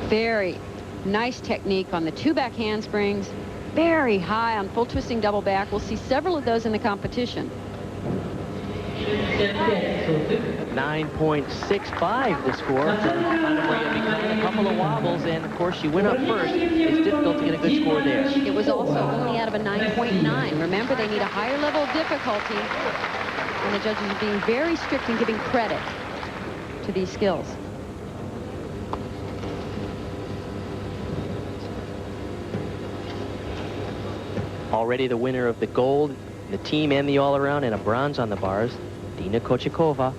Very nice technique on the 2 back handsprings. Very high on full twisting double back. We'll see several of those in the competition. 9.65 the score for Anna Maria Buchanan. A couple of wobbles, and of course she went up first. It's difficult to get a good score there. It was also only out of a 9.9. Remember, they need a higher level of difficulty, and the judges are being very strict in giving credit to these skills. Already the winner of the gold, the team and the all-around, and a bronze on the bars, Dina Kochikova.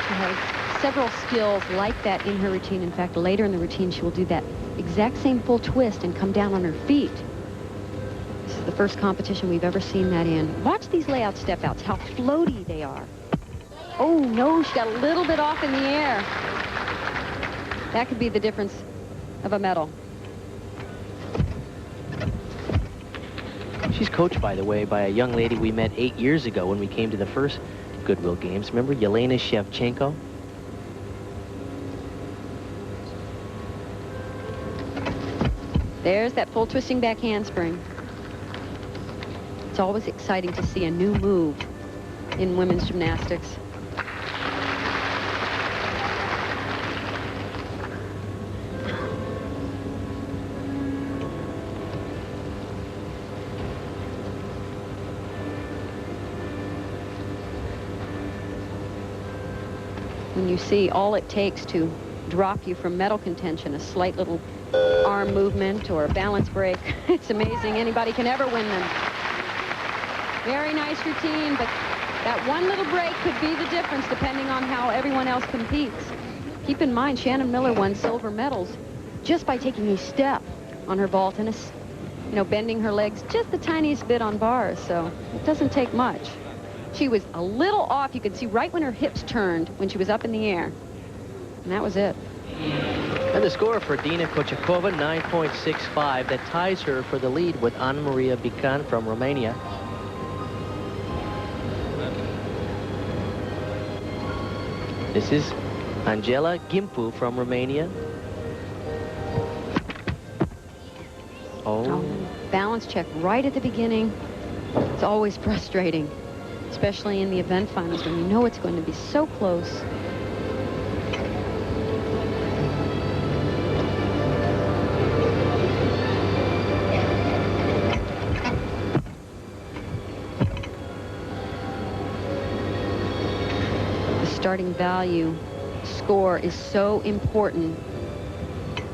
She has several skills like that in her routine. In fact, later in the routine, she will do that exact same full twist and come down on her feet. This is the first competition we've ever seen that in. Watch these layout step outs, how floaty they are. Oh, no, she got a little bit off in the air. That could be the difference of a medal. She's coached, by the way, by a young lady we met 8 years ago when we came to the first Goodwill Games. Remember Yelena Shevchenko? There's that full twisting back handspring. It's always exciting to see a new move in women's gymnastics. When you see all it takes to drop you from medal contention, a slight little arm movement or a balance break, it's amazing. Anybody can ever win them. Very nice routine, but that one little break could be the difference depending on how everyone else competes. Keep in mind, Shannon Miller won silver medals just by taking a step on her vault and, bending her legs just the tiniest bit on bars, so it doesn't take much. She was a little off. You could see right when her hips turned when she was up in the air. And that was it. And the score for Dina Kochikova, 9.65. That ties her for the lead with Anna Maria Buchanan from Romania. This is Angela Gimpu from Romania. Oh. Balance check right at the beginning. It's always frustrating, especially in the event finals when you know it's going to be so close. The starting value score is so important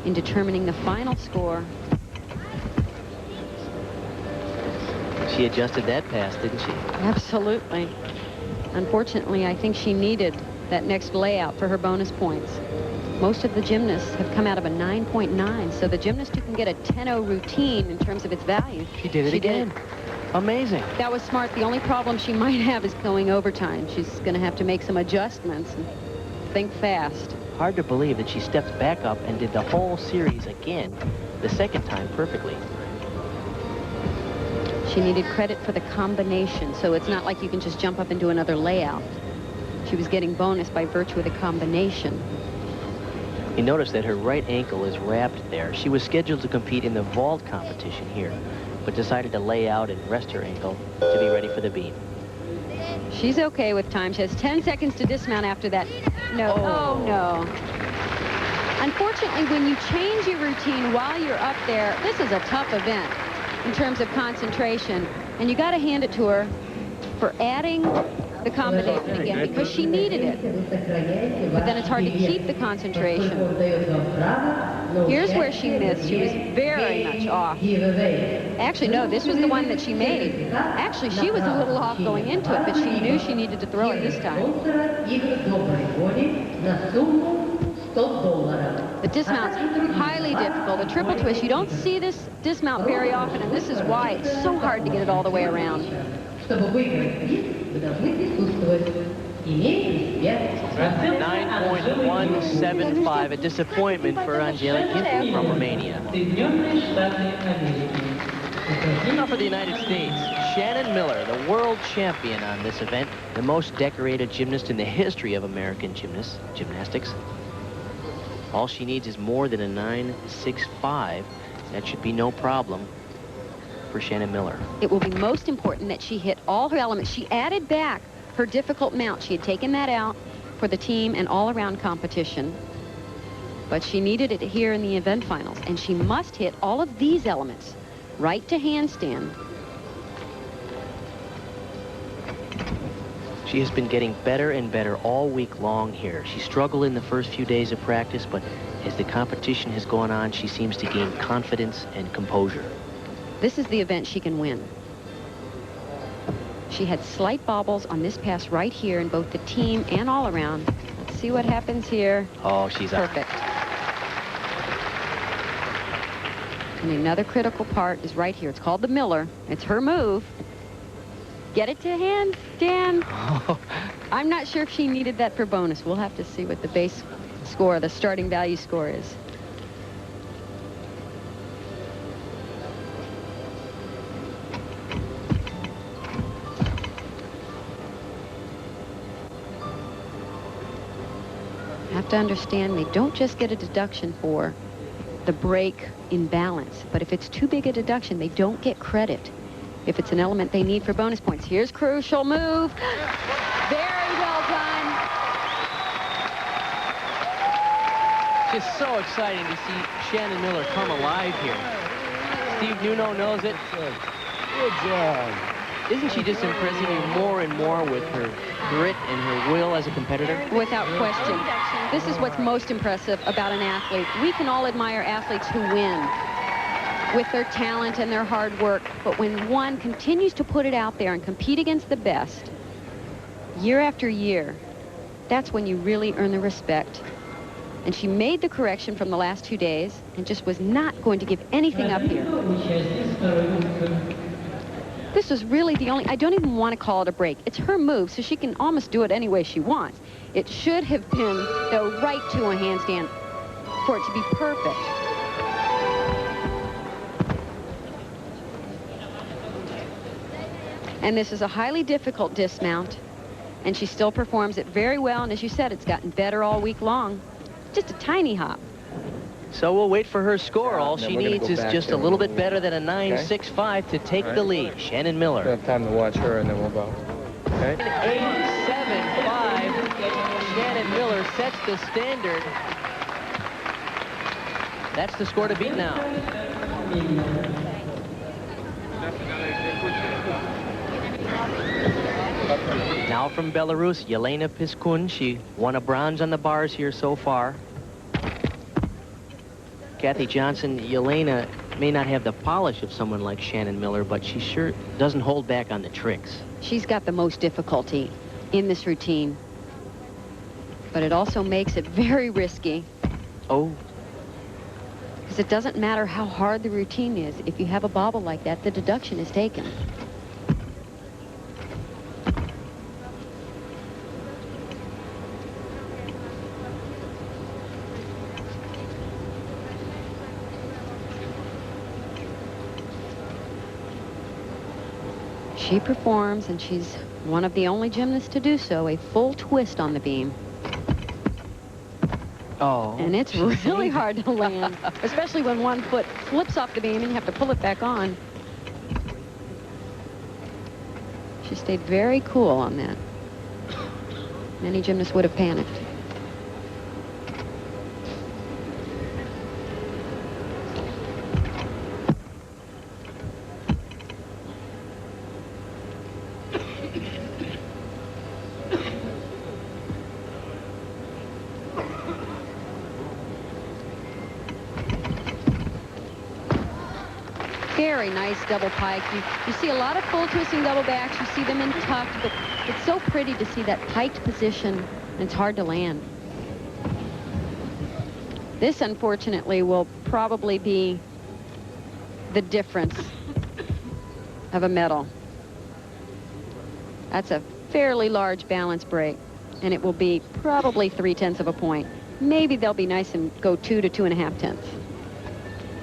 in determining the final score. She adjusted that pass, didn't she? Absolutely. Unfortunately, I think she needed that next layout for her bonus points. Most of the gymnasts have come out of a 9.9, so the gymnast who can get a 10-0 routine in terms of its value. She did it again. Amazing. That was smart. The only problem she might have is going overtime. She's going to have to make some adjustments and think fast. Hard to believe that she stepped back up and did the whole series again, the second time perfectly. She needed credit for the combination, so it's not like you can just jump up and do another layout. She was getting bonus by virtue of the combination. You notice that her right ankle is wrapped there. She was scheduled to compete in the vault competition here, but decided to lay out and rest her ankle to be ready for the beam. She's okay with time. She has 10 seconds to dismount after that. No. Oh, no. Unfortunately, when you change your routine while you're up there, this is a tough event in terms of concentration, and you got to hand it to her for adding the combination again because she needed it. But then it's hard to keep the concentration. Here's where she missed. She was very much off. Actually, no, this was the one that she made. Actually, she was a little off going into it, but she knew she needed to throw it this time. The dismount's highly difficult. A triple twist, you don't see this dismount very often, and this is why it's so hard to get it all the way around. 9.175, a disappointment for Angelica from Romania. Now for the United States, Shannon Miller, the world champion on this event, the most decorated gymnast in the history of American gymnastics. All she needs is more than a 9.65. That should be no problem for Shannon Miller. It will be most important that she hit all her elements. She added back her difficult mount. She had taken that out for the team and all-around competition, but she needed it here in the event finals, and she must hit all of these elements. Right to handstand. She has been getting better and better all week long here. She struggled in the first few days of practice, but as the competition has gone on, she seems to gain confidence and composure. This is the event she can win. She had slight bobbles on this pass right here in both the team and all around. Let's see what happens here. Oh, she's out. Perfect. And another critical part is right here. It's called the Miller. It's her move. Get it to handstand. I'm not sure if she needed that for bonus. We'll have to see what the base score, the starting value score is. Have to understand, they don't just get a deduction for the break in balance, but if it's too big a deduction, they don't get credit if it's an element they need for bonus points. Here's crucial move. Very well done. Just so exciting to see Shannon Miller come alive here. Steve Nuno knows it. Good job. Isn't she just impressing you more and more with her grit and her will as a competitor? Without question. This is what's most impressive about an athlete. We can all admire athletes who win with their talent and their hard work, but when one continues to put it out there and compete against the best year after year, that's when you really earn the respect. And she made the correction from the last 2 days and just was not going to give anything up here. This was really the only, I don't even want to call it a break. It's her move, so she can almost do it any way she wants. It should have been, though, right to a handstand for it to be perfect. And this is a highly difficult dismount, and she still performs it very well. And as you said, it's gotten better all week long. Just a tiny hop. So we'll wait for her score. All she needs is just a little bit better than a 9.65 to take the lead. Shannon Miller. We'll have time to watch her, and then we'll go. Okay? 8.75. Shannon Miller sets the standard. That's the score to beat now. Now from Belarus, Yelena Piskun. She won a bronze on the bars here so far. Kathy Johnson, Yelena may not have the polish of someone like Shannon Miller, but she sure doesn't hold back on the tricks. She's got the most difficulty in this routine, but it also makes it very risky. Oh. Because it doesn't matter how hard the routine is. If you have a bobble like that, the deduction is taken. She performs, and she's one of the only gymnasts to do so, a full twist on the beam. Oh. And it's really hard to land, especially when one foot flips off the beam and you have to pull it back on. She stayed very cool on that. Many gymnasts would have panicked. Very nice double pike. You see a lot of full twisting double backs. You see them in tucked, but it's so pretty to see that piked position, and it's hard to land. This, unfortunately, will probably be the difference of a medal. That's a fairly large balance break. and it will be probably 3/10 of a point. Maybe they'll be nice and go 2 to 2.5 tenths.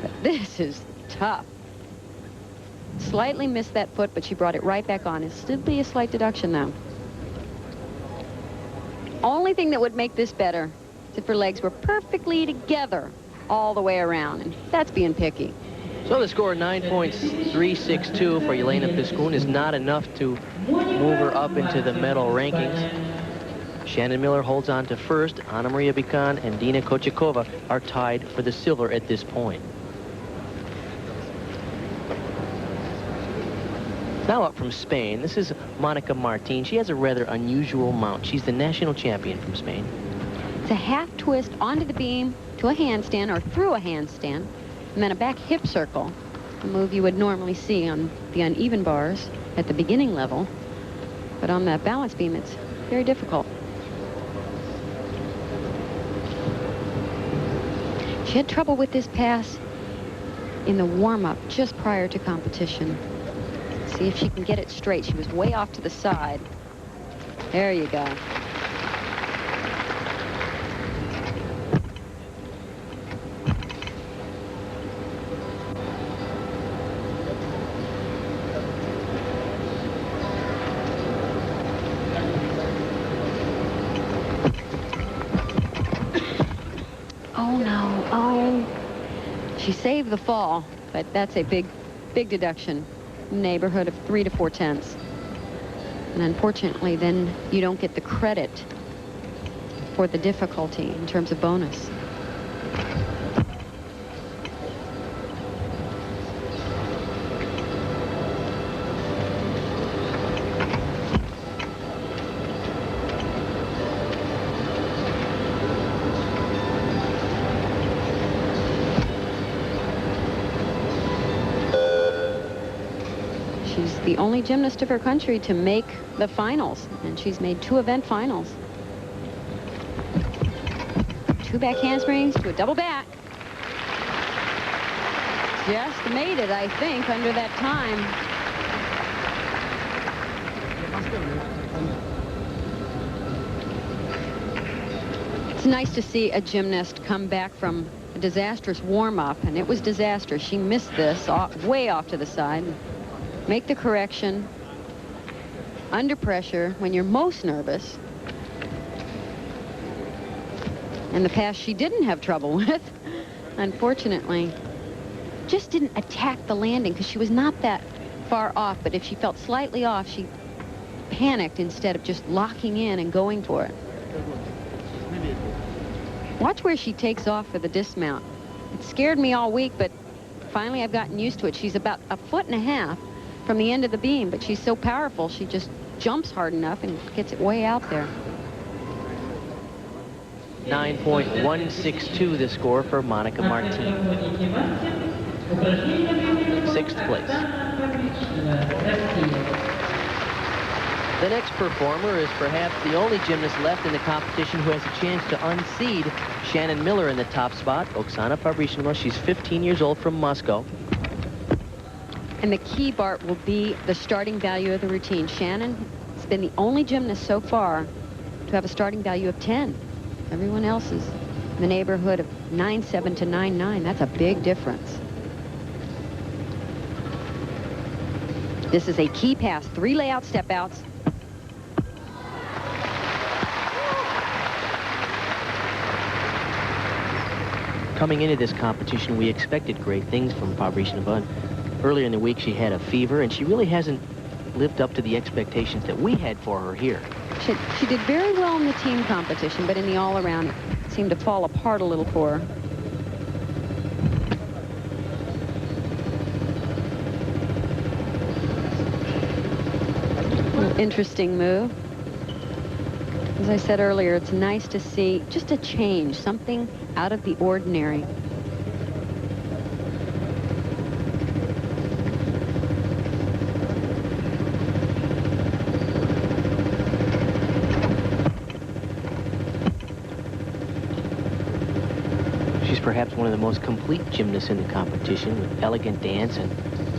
But this is tough. Slightly missed that foot, but she brought it right back on. It'll still be a slight deduction, though. Only thing that would make this better is if her legs were perfectly together all the way around, and that's being picky. So the score 9.362 for Yelena Piscun is not enough to move her up into the medal rankings. Shannon Miller holds on to first. Anna Maria Bican and Dina Kochikova are tied for the silver at this point. Now up from Spain, this is Monica Martin. She has a rather unusual mount. She's the national champion from Spain. It's a half twist onto the beam to a handstand or through a handstand, and then a back hip circle, a move you would normally see on the uneven bars at the beginning level. But on the balance beam, it's very difficult. She had trouble with this pass in the warm-up just prior to competition. See if she can get it straight. She was way off to the side. There you go. Oh, no. Oh. She saved the fall, but that's a big deduction. Neighborhood of 3 to 4 tenths. And unfortunately, then you don't get the credit for the difficulty in terms of bonus. She's the only gymnast of her country to make the finals, and she's made 2 event finals. 2 back handsprings to a double back. Just made it, I think, under that time. It's nice to see a gymnast come back from a disastrous warm-up, and it was disastrous. She missed this way off to the side. Make the correction under pressure when you're most nervous. And the pass she didn't have trouble with, unfortunately, just didn't attack the landing because she was not that far off. But if she felt slightly off, she panicked instead of just locking in and going for it. Watch where she takes off for the dismount. It scared me all week, but finally I've gotten used to it. She's about 1.5 feet from the end of the beam, but she's so powerful, she just jumps hard enough and gets it way out there. 9.162 the score for Monica Martin. 6th place. The next performer is perhaps the only gymnast left in the competition who has a chance to unseat Shannon Miller in the top spot, Oksana Fabrichinova. She's 15 years old from Moscow. And the key, Bart, will be the starting value of the routine. Shannon has been the only gymnast so far to have a starting value of 10. Everyone else is in the neighborhood of 9.7 to 9.9. That's a big difference. This is a key pass. 3 layout step outs. Coming into this competition, we expected great things from Fabrichinova. Earlier in the week, she had a fever, and she really hasn't lived up to the expectations that we had for her here. She did very well in the team competition, but in the all-around, it seemed to fall apart a little for her. Interesting move. As I said earlier, it's nice to see just a change, something out of the ordinary. She's perhaps one of the most complete gymnasts in the competition, with elegant dance and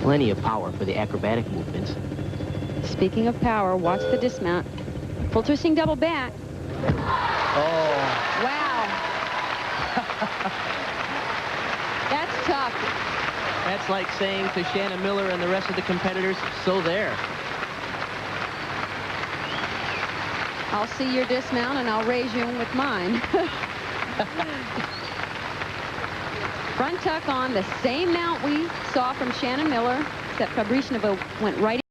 plenty of power for the acrobatic movements. Speaking of power, watch the dismount. Full twisting double back. Oh. Wow. That's tough. That's like saying to Shannon Miller and the rest of the competitors, so there. I'll see your dismount and I'll raise you with mine. Front tuck on the same mount we saw from Shannon Miller, except Fabrichneva went right